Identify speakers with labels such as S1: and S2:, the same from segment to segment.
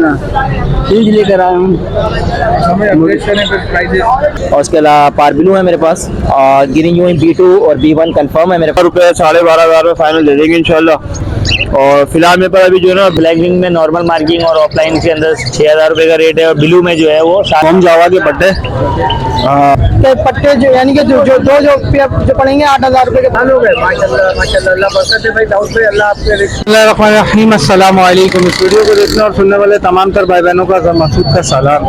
S1: चीज लेकर आया हूँ और उसके अलावा पारबिलू है मेरे पास और गिनी हुई B2 और B1 कंफर्म है मेरे पास।
S2: रुपये 12,500 में फाइनल दे देंगे इंशाल्लाह। और फिलहाल मेरे पास अभी जो है ना
S1: ब्लैक विंग में नॉर्मल मार्किंग और ऑफलाइन के अंदर 6,000 रुपये का रेट है और ब्लू में जो है वो
S2: हम जावा के पट्टे
S3: पट्टे जो यानी कि जो पड़ेंगे 8,000 रुपए के दाल हो गए।
S2: अस्सलाम वालेकुम। इस वीडियो को देखने और सुनने वाले तमाम तर भाई बहनों का मसूद का सलाम।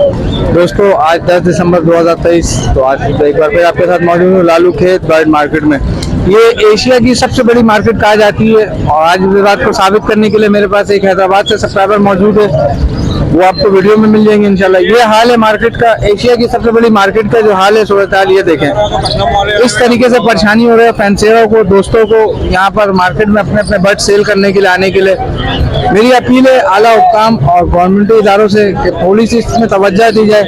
S2: दोस्तों आज 10 दिसंबर 2023, तो आज एक बार फिर आपके साथ मौजूद हूँ लालू खेत बर्ड मार्केट में। ये एशिया की सबसे बड़ी मार्केट कहा जाती है और आज इस बात को साबित करने के लिए मेरे पास एक हैदराबाद से सब्सक्राइबर मौजूद है, वो आपको वीडियो में मिल जाएंगे इंशाल्लाह। ये हाल है मार्केट का, एशिया की सबसे बड़ी मार्केट का जो हाल है सूरत हाल ये देखें। इस तरीके से परेशानी हो रही है फैंसेरों को, दोस्तों को यहाँ पर मार्केट में अपने अपने बर्ड सेल करने के लिए आने के लिए। मेरी अपील है आला हुक्काम और गवर्नमेंटी इदारों से कि थोड़ी सी इसमें तवज्जो दी जाए।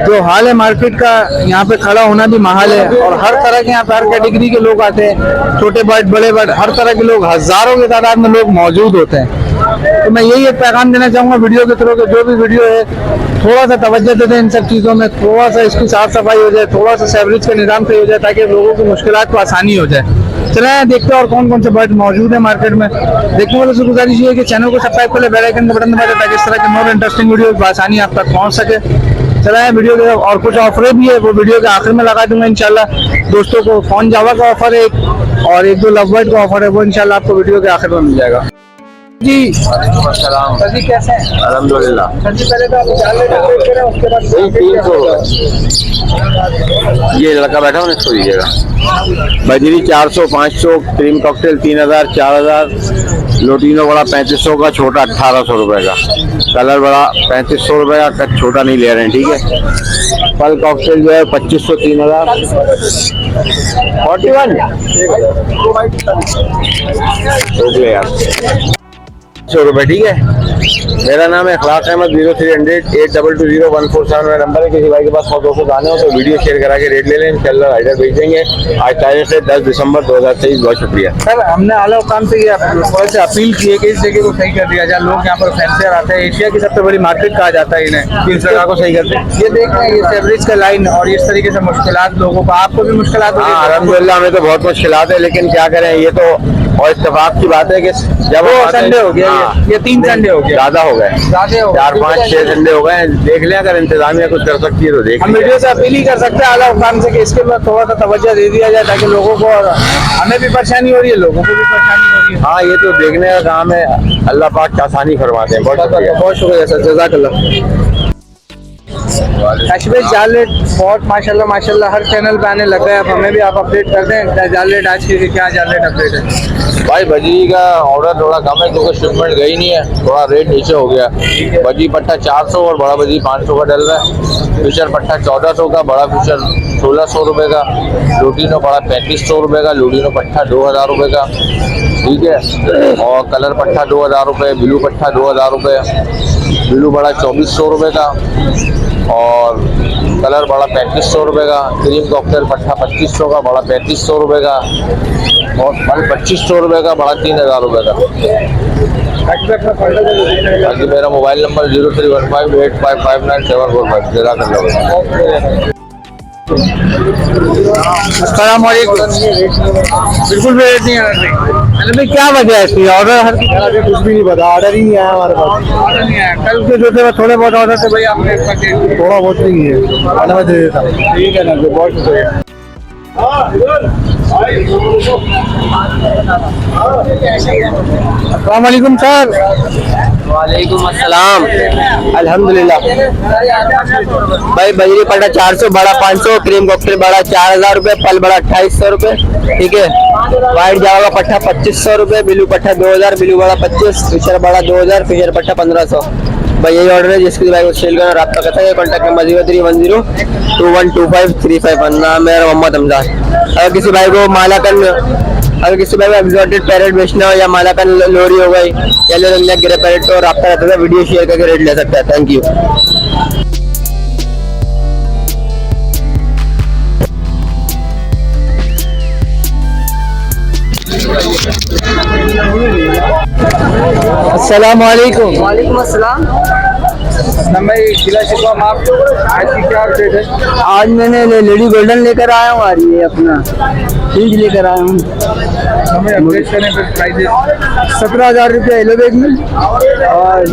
S2: जो हाल है मार्केट का, यहाँ पे खड़ा होना भी महाल है और हर तरह के यहाँ पे हर कैटेगरी के लोग आते हैं, छोटे बर्ड बड़े बर्ड हर तरह के लोग, हजारों की तादाद में लोग मौजूद होते हैं। तो मैं यही एक पैगाम देना चाहूँगा वीडियो के थ्रू, जो भी वीडियो है थोड़ा सा तवज्जो दे दें इन सब चीज़ों में, थोड़ा सा इसकी साफ सफाई हो जाए, थोड़ा सा सेवरेज का निज़ाम सही हो जाए ताकि लोगों की मुश्किलात को आसानी हो जाए। चलें देखते हैं और कौन कौन से बर्ड मौजूद है मार्केट में। देखने वालों से गुजारिश ये है कि चैनल को सब्सक्राइब कर ले, बेल आइकन का बटन दबा दें ताकि इस तरह के मोर इंटरेस्टिंग वीडियो बआसानी आप तक पहुँच सके। चलाएं वीडियो के और कुछ ऑफर भी है वो वीडियो के आखिर में लगा दूंगा इंशाल्लाह। दोस्तों को फोन जावा का ऑफर है एक और एक दो लव बर्ड का ऑफर है, वो इंशाल्लाह आपको वीडियो के आखिर में मिल जाएगा। जी सर जी कैसे हैं? अल्हम्दुलिल्लाह।
S3: सर जी पहले तो आप जान लेना उसके बाद
S2: ये लड़का बैठा हूँ इसको दीजिएगा। बजरी 400, 500, क्रीम कॉकटेल 3,000, 4,000, लोटिनो बड़ा 3500 का, छोटा 1,800 रुपए का, कलर बड़ा 3500 रुपए का, कट छोटा नहीं ले रहे हैं, ठीक है। फल कॉकटेल जो है 2500, 3,000, 41 यार 100 रुपए, ठीक है। मेरा नाम है अखलाक अहमद। 030082201447 मेरा नंबर है। किसी भाई के पास 100-200 दाने हो तो वीडियो शेयर करा के रेट ले लें, इंशाल्लाह राइडर भेज देंगे। आज तारीख है 10 दिसंबर 2023। बहुत शुक्रिया
S3: सर। हमने आला हुकाम से ये अपील की है कि इस जगह को सही कर दिया जाए। लोग यहाँ पर फैंसियर आते हैं, एशिया की सबसे बड़ी मार्केट कहा जाता है इन्हें, इस जगह को सही करते हैं। ये देख रहे हैं ये सेवरेज का लाइन और इस तरीके से मुश्किलात लोगों को, आपको भी मुश्किलात हो रही है?
S2: अल्हम्दुलिल्लाह हमें तो बहुत मुश्किलात है, लेकिन क्या करें, ये तो और इत्तेफाक की बात है कि जब
S3: संडे हो गया, ये 3 संडे हो गया,
S2: ज्यादा हो गए, 4, 5, 6 संडे हो गए। देख लें अगर इंतजामिया कुछ कर सकती है तो देख।
S3: हम वीडियो से अपील ही कर सकते हैं आला हुकाम से कि इसके बाद थोड़ा सा तवज्जो दे दिया जाए ताकि लोगों को, और हमें भी परेशानी हो रही है, लोगों को भी परेशानी हो रही है।
S2: हाँ ये तो देखने का काम है, अल्लाह पाक की आसानी फरमाते हैं।
S3: बहुत शुक्रिया सर, जज़ाकल्लाह। कश्मीर जालेट बहुत माशाल्लाह हर चैनल पे आने लगा है। अब हमें भी आप अपडेट कर दें जालेट आज की क्या जालेट अपडेट है?
S2: भाई बजी का ऑर्डर थोड़ा कम है क्योंकि शिपमेंट गई नहीं है, थोड़ा रेट नीचे हो गया। बजी पट्टा 400 और बड़ा बजी 500 का डल रहा है। फिशर पट्टा 1400 का, बड़ा फिशर 1600 रुपये का, लूटिनो बड़ा 3500 रुपये का, लूटिनो पट्टा 2000 रुपये का, ठीक है। और कलर पट्टा 2000 रुपये, ब्लू पट्टा 2000 रुपये, ब्लू बड़ा 2400 रुपये का और कलर बड़ा 3500 रुपये का, क्रीम कॉकटेल पट्टा 2500 का, बड़ा 3500 रुपये का और फल 2500 रुपये का, बड़ा 3000 रुपये का। बाकी मेरा मोबाइल नंबर 031585597445 जरा कर लो।
S3: अस्सलाम वालेकुम। बिल्कुल भी रेट नहीं आ रहा भाई, क्या वजह है इसकी? ऑर्डर
S2: अभी कुछ भी नहीं पता, ऑर्डर ही नहीं आया हमारे पास।
S3: ऑर्डर नहीं आया। कल के जो थे थोड़े बहुत ऑर्डर थे भाई, आपने
S2: थोड़ा बहुत नहीं है, आने में दे देता।
S3: ठीक है ना, बहुत शुक्रिया। अस्सलाम वालेकुम सर।
S1: वालेकुम अस्सलाम। अल्हम्दुलिल्लाह। भाई बजरी पड़ा 400, बड़ा 500, क्रीम कॉकटेल बड़ा 4000 रुपये, फल बड़ा 2800 रुपये, ठीक है। वाइट जावा का पट्टा 2500 रुपये, ब्लू पट्टा 2000, ब्लू बड़ा 25, फिशर बड़ा 2000, फिशर पट्टा 1500। भाई यही ऑर्डर है, जिसके भाई को सेल करना रब्ता करता है। Contact number 0310212535। नाम मेरा मोहम्मद हमजान। अगर किसी भाई को मालाकन, अगर किसी भाई को एग्जॉटिक पैरेट बेचना हो या मालाकन लोरी हो गई या ले ग्रे पैरेट, तो रब्ता करता है, वीडियो शेयर करके रेट ले सकता है। Thank you.
S3: अस्सलाम वालेकुम।
S4: वालेकुम अस्सलाम।
S3: असलम भाई जिला शिकवा माप आज की क्या अपडेट है?
S2: आज मैंने लेडी गोल्डन लेकर आया हूँ, और ये अपना फ्रिज लेकर आया हूँ।
S3: हमें अपडेट करने पर प्राइजेस
S2: 17,000 रुपये येलो बैग में और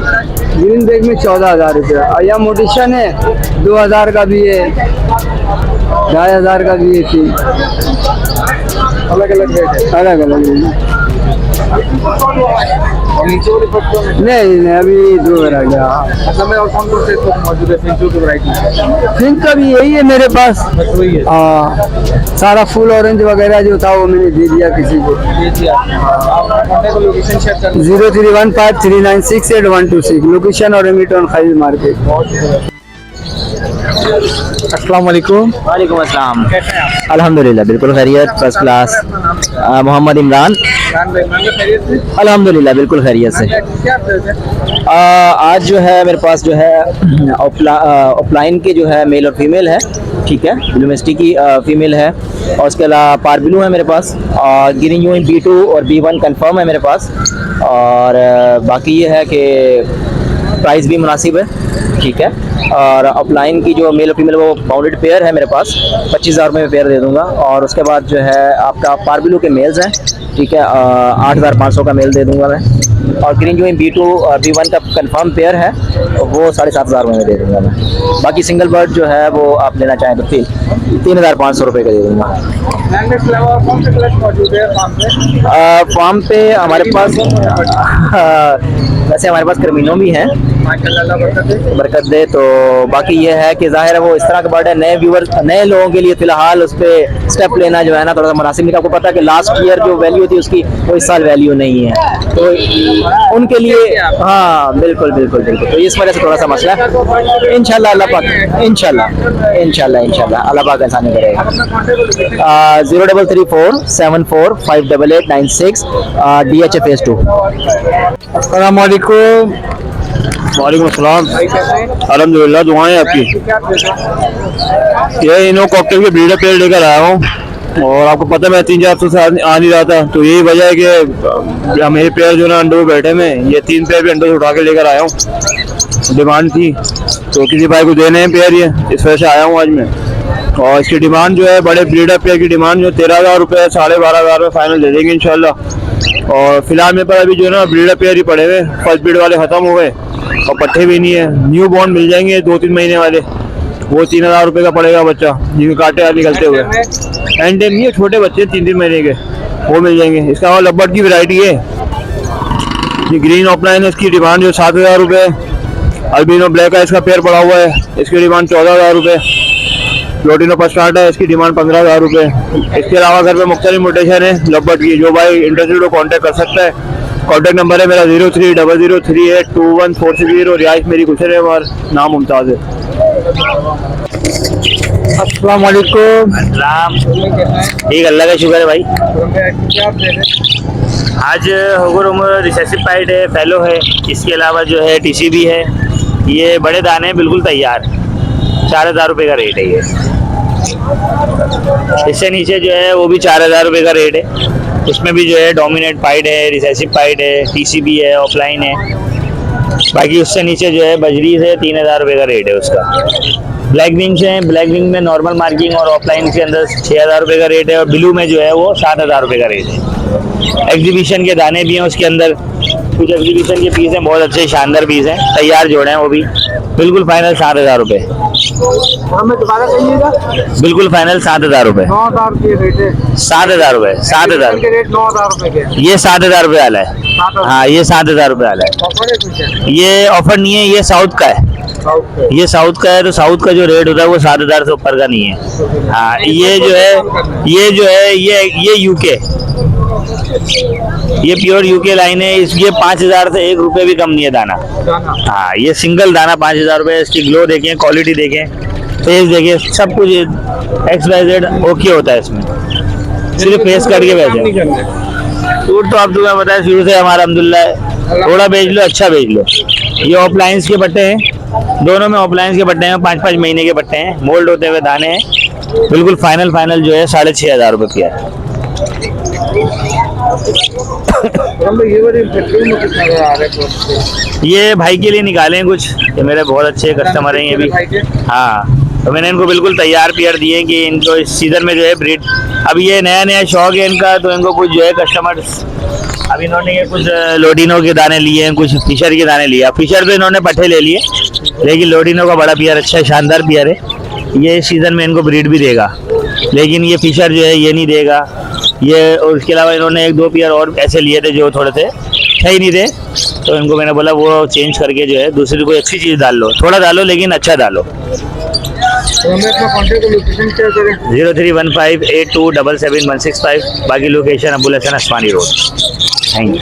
S2: ग्रीन बैग में 14,000 रुपये। और यह मोटिशन है 2,000 का भी है, 2,500 का भी है,
S3: अलग अलग रेट है।
S2: अलग अलग है।
S3: और नीचे वाले पत्तों में
S2: नहीं अभी 2 रह गया।
S3: असलम में और कौन कौन से इस वक्त मौजूद है फिंचू की वैरायटी?
S2: फिर का भी यही है मेरे पास।
S3: बस वही है।
S2: हाँ, सारा फुल ऑरेंज वगैरह जो था वो मैंने दे दिया किसी को।
S3: ये जी आप कॉन्टेक्ट को लोकेशन शेयर कर
S2: 0315396826 लोकेशन और एमिटन खाइल मार्केट।
S3: अस्सलाम वालेकुम।
S1: वालेकुम अस्सलाम।
S3: कैसे हैं आप?
S1: अल्हम्दुलिल्लाह बिल्कुल खैरियत, फर्स्ट क्लास। मोहम्मद इमरान।
S3: खान भाई मंगे खैरियत से?
S1: अल्हम्दुलिल्लाह बिल्कुल खैरियत से।
S3: क्या अपडेट है?
S1: आज जो है मेरे पास जो है ऑफलाइन के जो है मेल और फीमेल है, ठीक है, यूनिवर्सिटी की फीमेल है, और उसके अलावा पारबिलू है मेरे पास, और ग्रीन यूइन B2 और B1 कंफर्म है मेरे पास। और बाकी ये है कि प्राइस भी मुनासिब है, ठीक है। और ऑफलाइन की जो मेल और फीमेल वो बाउंडेड पेयर है मेरे पास, 25,000 में पेयर दे दूंगा। और उसके बाद जो है आपका पारबिलू के मेल्स हैं, ठीक है, 8,500 का मेल दे दूंगा मैं। और ग्रीन जो B2 और B1 का कंफर्म पेयर है वो 7,500 में दे दूंगा मैं। बाकी सिंगल बर्ड जो है वो आप लेना चाहें तो 3,500 रुपये का दे दूंगा।
S3: लैंग्वेज के अलावा कौन से कलर मौजूद है फार्म पे?
S1: फार्म पे हमारे पास वैसे हमारे पास कर्मीनो भी हैं,
S3: माशाल्लाह
S1: बरकत दे। तो बाकी ये है कि जाहिर है वो इस तरह का बर्ड है, नए व्यूअर नए लोगों के लिए फ़िलहाल उस पर स्टेप लेना जो है ना थोड़ा सा मुनासिब नहीं। आपको पता है कि लास्ट ईयर जो वैल्यू थी उसकी वो इस साल वैल्यू नहीं है, तो उनके लिए हाँ बिल्कुल बिल्कुल बिल्कुल। तो इस वजह से थोड़ा सा मसला है। इंशाल्लाह अल्लाह पाक, इंशाल्लाह अल्लाह पाक आसानी करेगा। 033474589896 DH Phase 2।
S2: अस्सलाम वालेकुम।
S4: वालेकुम अस्सलाम।
S3: भाई कैसे हैं?
S4: अल्हम्दुलिल्लाह, दुआएं आपकी।
S3: क्या अपडेट है?
S4: ये इनो कॉकटेल के ब्रीडर पेयर लेकर आया हूँ, और आपको पता है मैं 3-4 से आ नहीं रहा था, तो यही वजह है कि मेरे पेयर जो ना अंडों में बैठे में, ये 3 पेयर भी अंडों से उठा के लेकर आया हूँ। डिमांड थी तो किसी भाई को देने हैं पेयर, ये इस वजह से आया हूँ आज मैं। और इसकी डिमांड जो है बड़े ब्रीडर पेयर की डिमांड जो 13,000 रुपये 12,500 में फाइनल दे देंगे इंशाल्लाह। और फिलहाल मेरे पास अभी जो है ना ब्रीडर पेयर ही पड़े हुए, फर्स्ट ब्रीड वाले ख़त्म हो गए और पट्टे भी नहीं है। न्यू बॉर्न मिल जाएंगे 2-3 महीने वाले, वो 3,000 रुपये का पड़ेगा बच्चा, जिनके कांटे आज निकलते हुए। एंड टाइम ये छोटे बच्चे 3-3 महीने के, वो मिल जाएंगे। इसका और लब्बर्ड की वैरायटी है, ये ग्रीन ऑफलाइन है, इसकी डिमांड जो 7,000 रुपये। अल्बिनो ब्लैक का इसका पेयर पड़ा हुआ है, इसकी डिमांड 14,000 रुपये। प्लोटिनो पस्टार्ट है, इसकी डिमांड 15,000 रुपये। इसके अलावा घर पे मुख्तलिफ मोटेशन है लब्बर्ड की, जो भाई इंटरेस्टेड हो कॉन्टैक्ट कर सकता है। कॉन्टैक्ट नंबर है मेरा 0300382146 और रिहाइश मेरी गुलशन है और नाम मुमताज़ है।
S2: अस्सलाम वालेकुम।
S4: ठीक, अल्लाह का शुक्र है भाई।
S3: क्या अपडेट है?
S4: आज होगर उमर रिसेसिव पाइड है, फैलो है, इसके अलावा जो है TCB है। ये बड़े दाने हैं बिल्कुल तैयार, 4,000 रुपये का रेट है ये। इससे नीचे जो है वो भी 4,000 रुपये का रेट है। उसमें भी जो है डोमिनेट पाइड है, रिसेसिव पाइड है, TCB है, ऑफलाइन है। बाकी उससे नीचे जो है बजरीज है, 3,000 रुपये का रेट है उसका। ब्लैक विंग्स हैं, ब्लैक विंग में नॉर्मल मार्किंग और ऑफलाइन के अंदर 6,000 रुपये का रेट है, और ब्लू में जो है वो 7,000 रुपये का रेट है। एग्जीबिशन के दाने भी हैं उसके अंदर, कुछ एग्जीबिशन के पीस हैं, बहुत अच्छे शानदार पीस हैं, तैयार जोड़े हैं वो भी। बिल्कुल फाइनल 7,000 रुपये,
S3: हमें दोबारा कहिएगा।
S4: बिल्कुल फाइनल 7,000 रुपये।
S3: 9,000 के रेट है।
S4: 7,000 रुपये, 7,000
S3: के रेट 9,000 रुपए के।
S4: ये 7,000 रुपये वाला है।
S3: 7,000
S4: हाँ, ये 7,000 रुपये वाला है।
S3: ऑफर है कुछ है?
S4: ये ऑफर नहीं है, ये साउथ का है। ये साउथ का है, तो साउथ का जो रेट होता है वो 7,000 से ऊपर का नहीं है। हाँ, ये जो है ये यूके, ये प्योर यूके लाइन है। इसके 5,000 से 1 रुपये भी कम नहीं है दाना। हाँ, ये सिंगल दाना 5,000 रुपये। इसकी ग्लो देखें, क्वालिटी देखें, फेस देखें, सब कुछ XYZ ओके होता है इसमें, सिर्फ फेस करके वैसे। सूट तो आप तुम्हें बताया शुरू से हमारा अल्हम्दुलिल्लाह, थोड़ा बेच लो अच्छा बेच लो। ये ऑफलाइंस के पट्टे हैं, दोनों में ऑफलाइंस के पट्टे हैं, 5-5 महीने के पट्टे हैं, मोल्ड होते हुए दाने हैं। बिल्कुल फाइनल जो है 6,500 रुपये की है।
S3: हम ये वाले पेट्रोल में कितना आ रहा है?
S5: ये भाई के लिए निकाले हैं कुछ, ये मेरे बहुत अच्छे कस्टमर हैं ये भी। हाँ, तो मैंने इनको बिल्कुल तैयार पियर दिए हैं कि इनको इस सीज़न में जो है ब्रीड, अब ये नया नया शौक है इनका, तो इनको कुछ जो है कस्टमर्स, अब इन्होंने ये कुछ लोडिनो के दाने लिए हैं, कुछ फिशर के दाने लिए। अब फिशर तो इन्होंने पट्टे ले लिए, लेकिन लोडिनो का बड़ा पियर अच्छा शानदार पियर है, ये इस सीज़न में इनको ब्रीड भी देगा। लेकिन ये फिशर जो है ये नहीं देगा ये, और उसके अलावा इन्होंने एक दो पियर और ऐसे लिए थे जो थोड़े थे सही नहीं थे, तो इनको मैंने बोला वो चेंज करके जो है दूसरी कोई अच्छी चीज़ डाल लो, थोड़ा डालो लेकिन अच्छा डालो।
S3: तो हमें अपना कॉन्टेक्ट लोकेशन क्या करें?
S5: 031582777165, बाकी location Abul Hasan Asmani road. Thank you.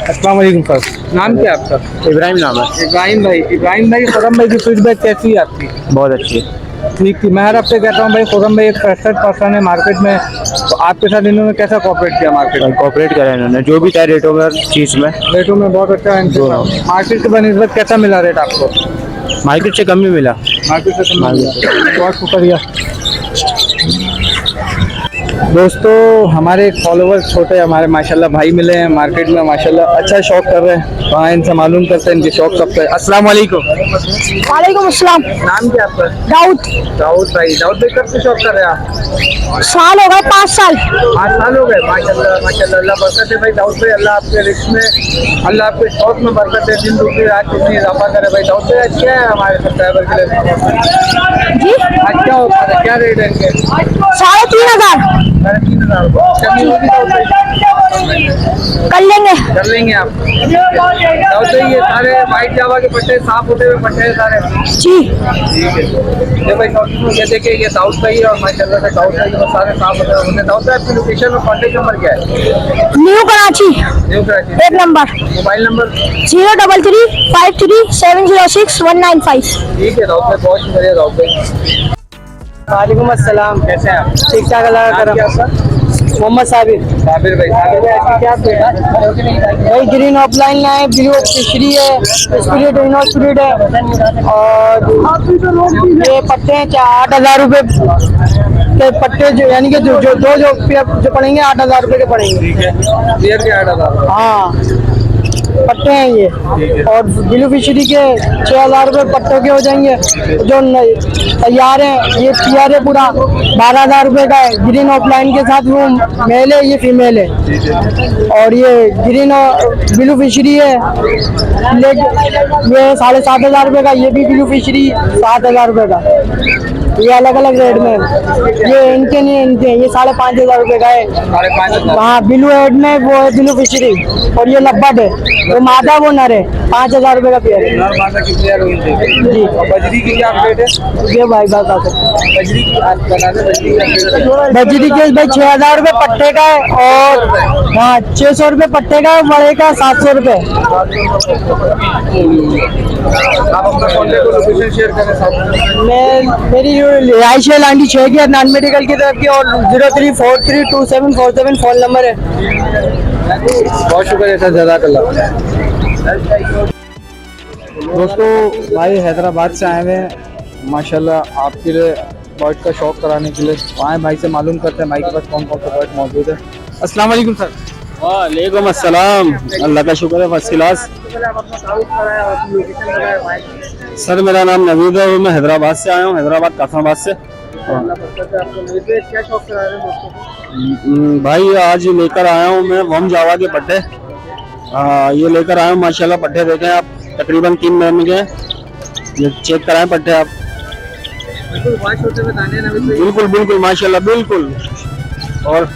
S3: अस्सलाम वालेकुम सर, नाम क्या है आपका?
S5: इब्राहिम नाम है।
S3: इब्राहिम भाई खुरम भाई की फीडबैक कैसी है आपकी?
S5: बहुत अच्छी।
S3: ठीक थी। मैं हर हफ्ते कहता हूँ भाई खुरम भाई एक ट्रस्टेड पर्सन है मार्केट में, तो आपके साथ इन्होंने कैसा कोऑपरेट किया मार्केट में?
S5: कॉपरेट करा इन्होंने जो भी था रेटों में, चीज़ में
S3: रेटों में बहुत अच्छा है इनके साथ। मार्केट के बनिस्बत कैसा मिला रेट आपको?
S5: मार्केट से कम ही मिला।
S3: मार्केट से कम मिला। बहुत शुक्रिया दोस्तों। हमारे एक फॉलोवर छोटे हमारे माशाल्लाह भाई मिले हैं मार्केट में, माशाल्लाह अच्छा शौक कर रहे हैं, वहाँ इनसे मालूम करते हैं इनके शौक कब से। अस्सलाम वालेकुम।
S6: वालेकुम अस्सलाम।
S3: नाम क्या आपका?
S6: दाऊद।
S3: दाऊद भाई कब से शौक कर रहे हैं आप?
S6: साल हो गए, 5 साल।
S3: 5 साल हो गए। माशाल्लाह माशाल्लाह, अल्लाह बरकत है भाई दाऊद भाई, अल्लाह आपके रिस्क में, अल्लाह आपके शौक में बरकत है, दिन दूसरी रात कितनी इजाफा करे भाई। दाऊद भाई अच्छा है हमारे सब्सक्राइबर के लिए
S6: जी
S3: अच्छा होता है। क्या रेट है इनके?
S6: 3,500।
S3: 3,500 कमी होगी दाऊद भाई?
S6: कर लेंगे।
S3: कर लेंगे आप। दाऊद भाई ये सारे वाइट जावा के पट्टे, साफ होते हुए पट्टे हैं सारे।
S6: जी
S3: ठीक है ये भाई ये देखिए ये दाऊद भाई और माशाल्लाह से दाऊद भाई को सारे साफ होते हैं। दाऊद भाई आपकी लोकेशन और कॉन्टेक्ट नंबर क्या है?
S6: New Karachi,
S3: new Karachi.
S6: 1 number
S3: mobile number?
S6: 03353706195।
S3: ठीक है दाऊद भाई, बहुत शुक्रिया दाऊद भाई।
S1: वालेकुम अस्सलाम।
S3: कैसे हैं आप?
S1: ठीक ठाक अल्लाह का
S3: क्या
S1: करम।
S3: सर?
S1: मोहम्मद साबिर।
S3: साबिर भाई ऐसी क्या
S1: भाई ग्रीन ऑफलाइन है, ब्लू फिशरी है, स्पिरिट इनो स्पिरिट है, और ये पट्टे हैं 8,000 रुपये के पट्टे, जो यानी कि जो पड़ेंगे 8,000 रुपये के पड़ेंगे।
S3: ठीक है क्लियर के 8,000
S1: हाँ पट्टे हैं ये, और ब्लू फिशरी के 6,000 रुपये पट्टों के हो जाएंगे। जो तैयार है ये पियर है पूरा, 12,000 रुपये का है। ग्रीन ऑफलाइन के साथ वो मेल है, ये फीमेल है। और ये ग्रीन ब्लू फिशरी है, ये 7,500 रुपये का, ये भी ब्लू फिशरी 7,000 रुपये का। ये अलग अलग रेट में, ये इनके नहीं इनके, ये 5,500 रुपये का है।
S3: 5,500।
S1: हाँ ब्लू हेड में वो है ब्लू फिशरी, और ये लब्बट है, वो मादा वो नर है। 5,000 रुपये का पेयर है
S3: माता की क्लियर हुई थी
S1: जी।
S3: और बजरी की क्या रेट है?
S1: ये भाई बात आ सकते
S3: बजरी की आप बता दें, बजरी का रेट है?
S1: बजरी के भाई 6,000 रुपये पट्टे का है, और हाँ 600 रुपये पट्टे का है, बड़े का 700 रुपये।
S3: आप अपना कॉन्टेक्ट और लोकेशन शेयर करें साथ।
S1: मेरी रिहाइश है लांडी 6 की नॉन मेडिकल की तरफ की, और 03432747 फोन नंबर है।
S3: बहुत शुक्रिया सर, जज़ाकल्लाह। दोस्तों भाई हैदराबाद से आए हुए हैं माशाल्लाह आपके लिए बर्ड का शौक कराने के लिए। आए भाई से मालूम करते हैं भाई के पास कौन कौन सा बर्ड मौजूद है। अस्सलाम वालेकुम सर।
S4: वालेकुम अस्सलाम, अल्लाह का शुक्र है फर्स्ट क्लास। सर मेरा नाम नवीद है और मैं हैदराबाद से आया हूँ, हैदराबाद कासमाबाद से।
S3: क्या शौक करा रहे हैं दोस्तों?
S4: भाई आज लेकर आया हूँ मैं वम जावा के पट्टे। ये लेकर आया हूँ माशाल्लाह, पट्टे देखें आप, तकरीबन 3 महीने के हैं। ये चेक कराएं पट्टे आप।
S3: बिल्कुल वाश होते हुए दाने नवीद भाई।
S4: बिल्कुल बिल्कुल माशाल्लाह बिल्कुल। और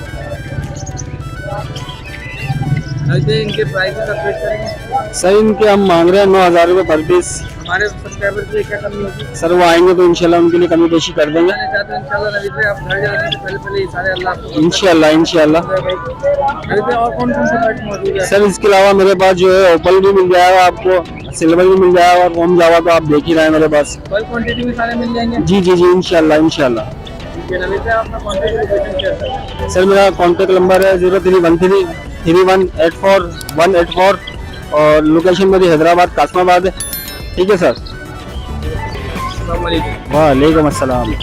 S3: इनके प्राइस अपडेट करेंगे।
S4: सर इनके हम मांग रहे हैं 9,000 रुपये पर पीस।
S3: हमारे सब्सक्राइबर के लिए क्या कमी होगी?
S4: सर वो आएंगे तो इंशाल्लाह उनके लिए कमी पेशी कर देंगे
S3: चाहते हैं इंशाल्लाह नवीद भाई, आप घर जाने से पहले ये सारे अल्लाह आपको
S4: इंशाल्लाह इंशाल्लाह।
S3: नवीद भाई और कौन कौन से बर्ड मौजूद है?
S4: सर इसके अलावा मेरे पास जो है ओपल भी मिल जाएगा आपको, सिल्वर भी मिल जाएगा, और वम जावा तो आप देख ही रहे हैं मेरे पास।
S3: बल्क क्वांटिटी में सारे मिल जाएंगे।
S4: जी जी जी इंशाल्लाह इंशाल्लाह।
S3: ठीक है नवीद भाई, अपना कॉन्टेक्ट लोकेशन शेयर करें।
S4: सर मेरा कॉन्टेक्ट नंबर है 03133184 और लोकेशन मेरी हैदराबाद कासमाबाद है। ठीक है सर।
S3: अस्सलाम वालेकुम।
S4: वालेकुम अस्सलाम।